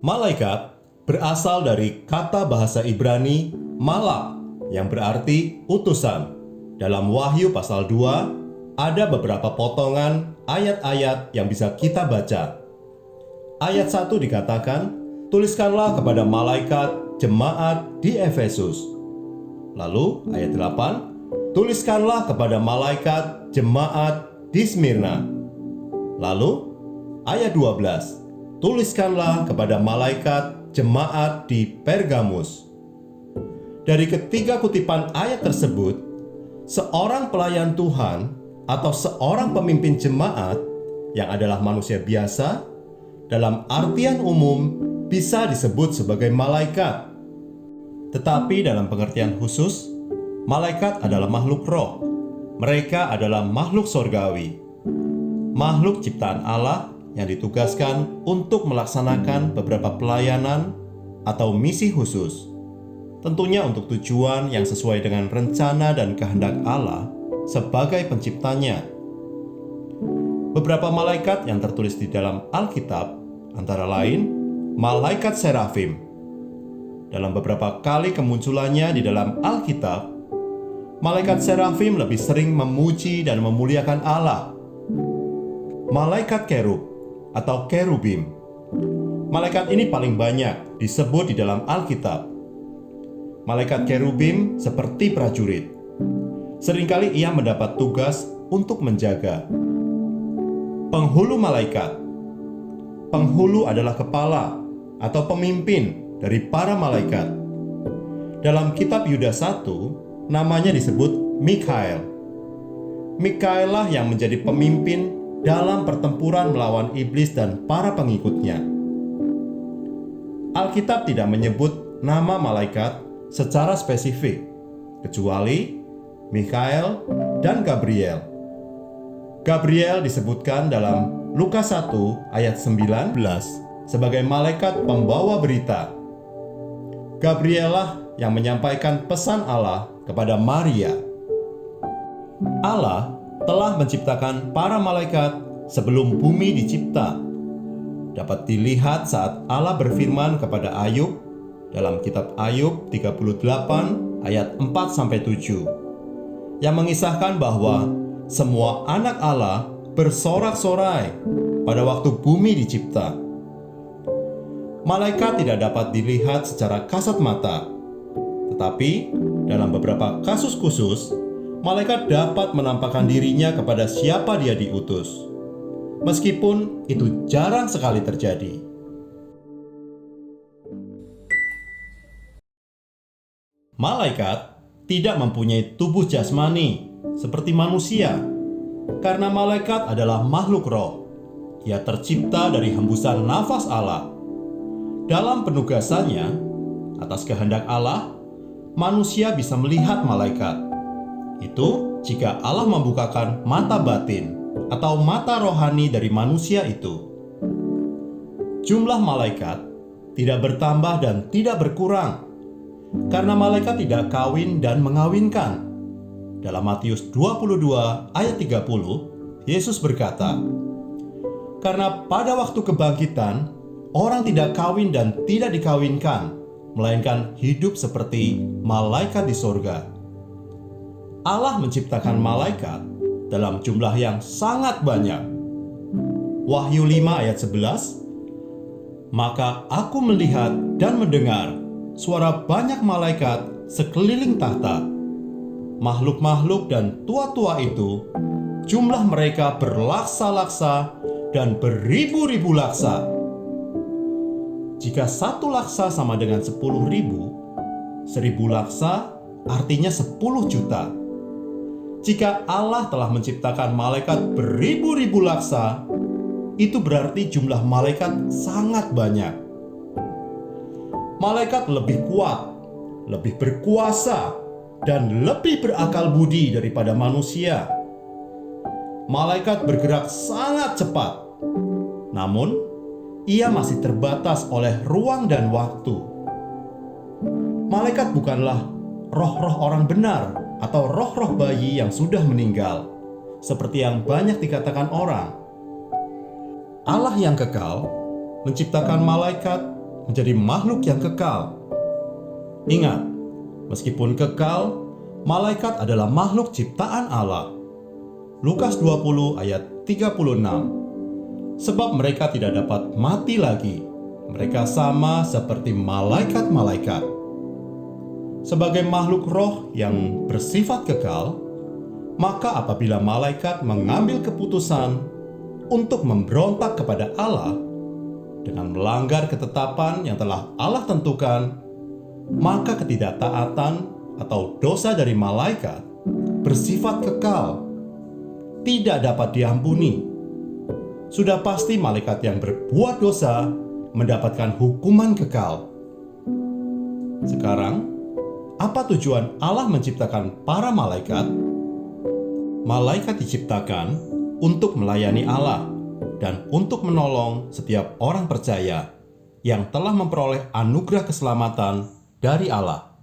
Malaikat berasal dari kata bahasa Ibrani malak yang berarti utusan. Dalam Wahyu pasal 2 ada beberapa potongan ayat-ayat yang bisa kita baca. Ayat 1 dikatakan, "Tuliskanlah kepada malaikat jemaat di Efesus." Lalu ayat 8, "Tuliskanlah kepada malaikat jemaat di Smyrna." Lalu ayat 12, "Tuliskanlah kepada malaikat jemaat di Pergamus." Dari ketiga kutipan ayat tersebut, seorang pelayan Tuhan atau seorang pemimpin jemaat yang adalah manusia biasa, dalam artian umum bisa disebut sebagai malaikat. Tetapi dalam pengertian khusus, malaikat adalah makhluk roh. Mereka adalah makhluk sorgawi, makhluk ciptaan Allah yang ditugaskan untuk melaksanakan beberapa pelayanan atau misi khusus. Tentunya untuk tujuan yang sesuai dengan rencana dan kehendak Allah sebagai penciptanya. Beberapa malaikat yang tertulis di dalam Alkitab antara lain malaikat serafim. Dalam beberapa kali kemunculannya di dalam Alkitab, malaikat serafim lebih sering memuji dan memuliakan Allah. Malaikat kerub atau kerubim. Malaikat ini paling banyak disebut di dalam Alkitab. Malaikat kerubim seperti prajurit. Seringkali ia mendapat tugas untuk menjaga. Penghulu malaikat. Penghulu adalah kepala atau pemimpin dari para malaikat. Dalam kitab Yuda 1, namanya disebut Mikael. Mikael lah yang menjadi pemimpin dalam pertempuran melawan iblis dan para pengikutnya. Alkitab tidak menyebut nama malaikat secara spesifik, kecuali Mikael dan Gabriel. Gabriel disebutkan dalam Lukas 1 ayat 19 sebagai malaikat pembawa berita. Gabriel lah yang menyampaikan pesan Allah kepada Maria. Allah telah menciptakan para malaikat sebelum bumi dicipta. Dapat dilihat saat Allah berfirman kepada Ayub dalam kitab Ayub 38 ayat 4-7 yang mengisahkan bahwa semua anak Allah bersorak-sorai pada waktu bumi dicipta. Malaikat tidak dapat dilihat secara kasat mata, tetapi dalam beberapa kasus khusus, malaikat dapat menampakkan dirinya kepada siapa dia diutus, meskipun itu jarang sekali terjadi. Malaikat tidak mempunyai tubuh jasmani seperti manusia, karena malaikat adalah makhluk roh. Ia tercipta dari hembusan nafas Allah. Dalam penugasannya, atas kehendak Allah, manusia bisa melihat malaikat. Itu jika Allah membukakan mata batin atau mata rohani dari manusia itu. Jumlah malaikat tidak bertambah dan tidak berkurang, karena malaikat tidak kawin dan mengawinkan. Dalam Matius 22 ayat 30, Yesus berkata, "Karena pada waktu kebangkitan, orang tidak kawin dan tidak dikawinkan, melainkan hidup seperti malaikat di sorga." Allah menciptakan malaikat dalam jumlah yang sangat banyak. Wahyu 5 ayat 11, "Maka aku melihat dan mendengar suara banyak malaikat sekeliling tahta. Makhluk-makhluk dan tua-tua itu, jumlah mereka berlaksa-laksa dan beribu-ribu laksa." Jika satu laksa sama dengan 10.000, 1.000 laksa artinya 10 juta. Jika Allah telah menciptakan malaikat beribu-ribu laksa, itu berarti jumlah malaikat sangat banyak. Malaikat lebih kuat, lebih berkuasa, dan lebih berakal budi daripada manusia. Malaikat bergerak sangat cepat, namun ia masih terbatas oleh ruang dan waktu. Malaikat bukanlah roh-roh orang benar atau roh-roh bayi yang sudah meninggal, seperti yang banyak dikatakan orang. Allah yang kekal menciptakan malaikat menjadi makhluk yang kekal. Ingat, meskipun kekal, malaikat adalah makhluk ciptaan Allah. Lukas 20 ayat 36. Sebab mereka tidak dapat mati lagi. Mereka sama seperti malaikat-malaikat. Sebagai makhluk roh yang bersifat kekal, maka apabila malaikat mengambil keputusan untuk memberontak kepada Allah dengan melanggar ketetapan yang telah Allah tentukan, maka ketidaktaatan atau dosa dari malaikat bersifat kekal, tidak dapat diampuni. Sudah pasti malaikat yang berbuat dosa mendapatkan hukuman kekal. Sekarang, apa tujuan Allah menciptakan para malaikat? Malaikat diciptakan untuk melayani Allah dan untuk menolong setiap orang percaya yang telah memperoleh anugerah keselamatan dari Allah.